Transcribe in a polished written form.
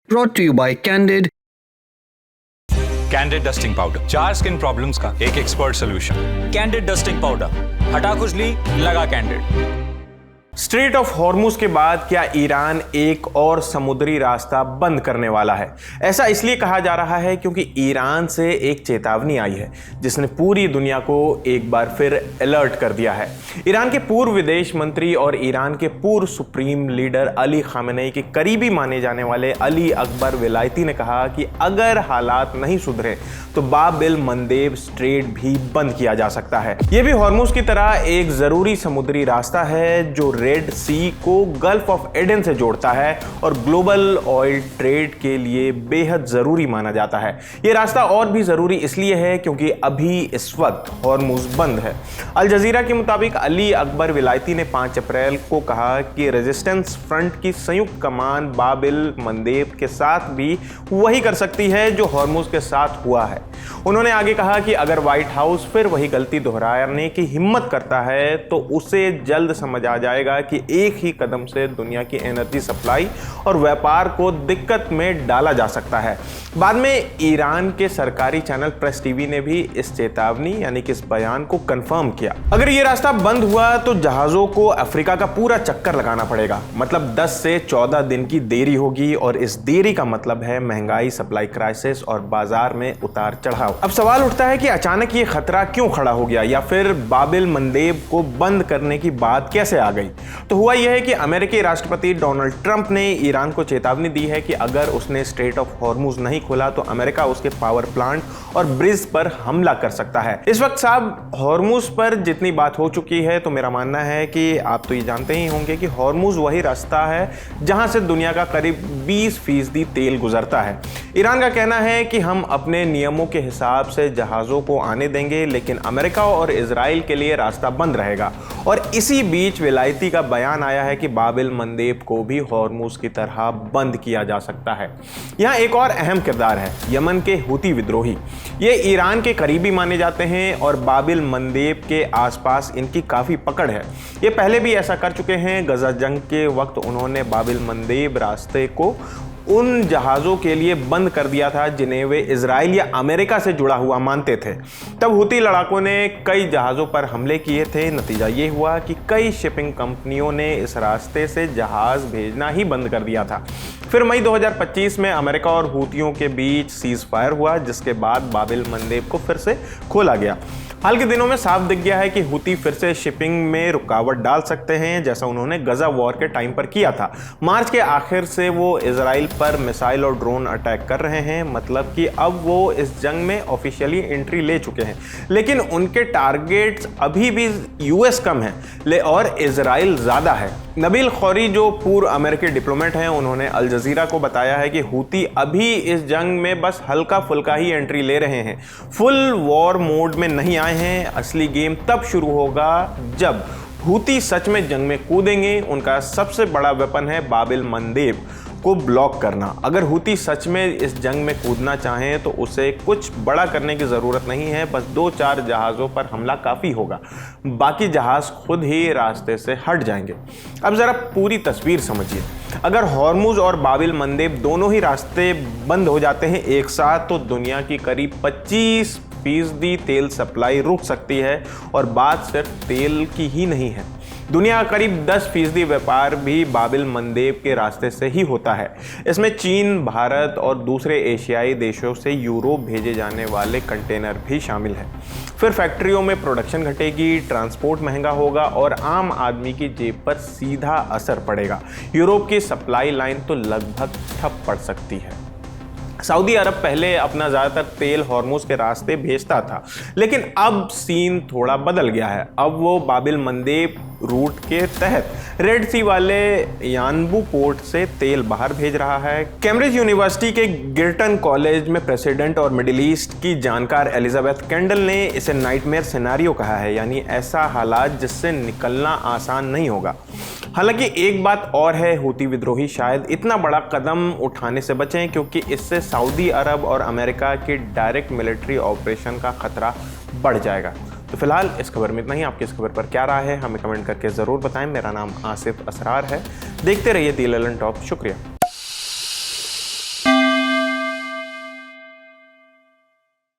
brought to you by Candid. Candid dusting powder, 4 skin problems का एक expert solution. Candid dusting powder, हटा खुजली, लगा कैंडिड। स्ट्रेट ऑफ हॉर्मुज के बाद क्या ईरान एक और समुद्री रास्ता बंद करने वाला है? ऐसा इसलिए कहा जा रहा है क्योंकि ईरान से एक चेतावनी आई है जिसने पूरी दुनिया को एक बार फिर अलर्ट कर दिया है। ईरान के पूर्व विदेश मंत्री और ईरान के पूर्व सुप्रीम लीडर अली खामेनेई के करीबी माने जाने वाले अली अकबर विलायती ने कहा कि अगर हालात नहीं सुधरे तो बाब एल मंदेब स्ट्रेट भी बंद किया जा सकता है। यह भी हॉर्मुज की तरह एक जरूरी समुद्री रास्ता है जो रेड सी को गल्फ ऑफ एडन से जोड़ता है और ग्लोबल ऑयल ट्रेड के लिए बेहद जरूरी माना जाता है। यह रास्ता और भी जरूरी इसलिए है क्योंकि अभी इस वक्त हॉर्मुज बंद है। अल जजीरा के मुताबिक अली अकबर विलायती ने 5 अप्रैल को कहा कि रेजिस्टेंस फ्रंट की संयुक्त कमान बाब एल मंदेब के साथ भी वही कर सकती है जो हॉर्मुज के साथ हुआ है। उन्होंने आगे कहा कि अगर व्हाइट हाउस फिर वही गलती दोहराने की हिम्मत करता है तो उसे जल्द समझ आ जाएगा कि एक ही कदम से दुनिया की एनर्जी सप्लाई और व्यापार को दिक्कत में डाला जा सकता है। बाद में ईरान के सरकारी चैनल प्रेस टीवी ने भी इस चेतावनी यानी कि इस बयान को कंफर्म किया। अगर ये रास्ता बंद हुआ तो जहाजों को अफ्रीका का पूरा चक्कर लगाना पड़ेगा, मतलब 10 से 14 दिन की देरी होगी और इस देरी का मतलब है महंगाई, सप्लाई क्राइसिस और बाजार में उतार चढ़ाव। अब सवाल उठता है कि अचानक ये खतरा क्यों खड़ा हो गया या फिर बाब एल मंदेब को बंद करने की बात कैसे आ गई? तो हुआ यह है कि अमेरिकी राष्ट्रपति डोनाल्ड ट्रंप ने ईरान को चेतावनी दी है कि अगर उसने स्ट्रेट ऑफ हॉर्मुज नहीं खोला तो अमेरिका उसके पावर प्लांट और ब्रिज पर हमला कर सकता है। इस वक्त साहब हॉर्मुज पर जितनी बात हो चुकी है तो मेरा मानना है कि आप तो ये जानते ही होंगे कि हॉर्मुज वही रास्ता है जहां से दुनिया का करीब 20% तेल गुजरता है। ईरान का कहना है कि हम अपने नियमों के हिसाब से जहाजों को आने देंगे लेकिन अमेरिका और इजराइल के लिए रास्ता बंद रहेगा। और इसी बीच विलायती का बयान आया है कि बाब एल मंदेब को भी हॉर्मुज की तरह बंद किया जा सकता है। यहाँ एक और अहम किरदार है यमन के हूती विद्रोही। ये ईरान के करीबी माने जाते हैं और बाब एल मंदेब के आसपास इनकी काफ़ी पकड़ है। ये पहले भी ऐसा कर चुके हैं। गजा जंग के वक्त उन्होंने बाब एल मंदेब रास्ते को उन जहाज़ों के लिए बंद कर दिया था जिन्हें वे इजराइल या अमेरिका से जुड़ा हुआ मानते थे। तब हूती लड़ाकों ने कई जहाज़ों पर हमले किए थे। नतीजा ये हुआ कि कई शिपिंग कंपनियों ने इस रास्ते से जहाज़ भेजना ही बंद कर दिया था। फिर मई 2025 में अमेरिका और हूतियों के बीच सीज फायर हुआ जिसके बाद बाब एल मंदेब को फिर से खोला गया। हाल के दिनों में साफ दिख गया है कि हूती फिर से शिपिंग में रुकावट डाल सकते हैं जैसा उन्होंने गजा वॉर के टाइम पर किया था। मार्च के आखिर से वो इजराइल पर मिसाइल और ड्रोन अटैक कर रहे हैं, मतलब कि अब वो इस जंग में ऑफिशियली एंट्री ले चुके हैं। लेकिन उनके टारगेट्स अभी भी यूएस कम है और इजराइल ज़्यादा है। नबील खौरी जो पूर्व अमेरिकी डिप्लोमेट हैं उन्होंने अल जजीरा को बताया है कि हूती अभी इस जंग में बस हल्का फुल्का ही एंट्री ले रहे हैं, फुल वॉर मोड में नहीं आए हैं। असली गेम तब शुरू होगा जब हूती सच में जंग में कूदेंगे। उनका सबसे बड़ा वेपन है बाब एल मंदेब को ब्लॉक करना। अगर हूती सच में इस जंग में कूदना चाहें तो उसे कुछ बड़ा करने की ज़रूरत नहीं है, बस 2-4 जहाज़ों पर हमला काफ़ी होगा, बाकी जहाज़ खुद ही रास्ते से हट जाएंगे। अब ज़रा पूरी तस्वीर समझिए। अगर हॉर्मुज और बाब एल मंदेब दोनों ही रास्ते बंद हो जाते हैं एक साथ तो दुनिया की करीब 25% तेल सप्लाई रुक सकती है। और बात सिर्फ तेल की ही नहीं है, दुनिया का करीब 10% व्यापार भी बाब एल मंदेब के रास्ते से ही होता है। इसमें चीन, भारत और दूसरे एशियाई देशों से यूरोप भेजे जाने वाले कंटेनर भी शामिल हैं। फिर फैक्ट्रियों में प्रोडक्शन घटेगी, ट्रांसपोर्ट महंगा होगा और आम आदमी की जेब पर सीधा असर पड़ेगा। यूरोप की सप्लाई लाइन तो लगभग ठप पड़ सकती है। सऊदी अरब पहले अपना ज़्यादातर तेल हॉर्मुज के रास्ते भेजता था, लेकिन अब सीन थोड़ा बदल गया है। अब वो बाब एल मंदेब रूट के तहत रेड सी वाले यानबू पोर्ट से तेल बाहर भेज रहा है। कैम्ब्रिज यूनिवर्सिटी के गिरटन कॉलेज में प्रेसिडेंट और मिडिल ईस्ट की जानकार एलिजाबेथ कैंडल ने इसे नाइटमेयर सिनेरियो कहा है, यानी ऐसा हालात जिससे निकलना आसान नहीं होगा। हालांकि एक बात और है, हूती विद्रोही शायद इतना बड़ा कदम उठाने से बचें क्योंकि इससे सऊदी अरब और अमेरिका के डायरेक्ट मिलिट्री ऑपरेशन का खतरा बढ़ जाएगा। तो फिलहाल इस खबर में इतना ही। आपकी इस खबर पर क्या राय है हमें कमेंट करके ज़रूर बताएं। मेरा नाम आसिफ असरार है। देखते रहिए दी ललन टॉप। शुक्रिया।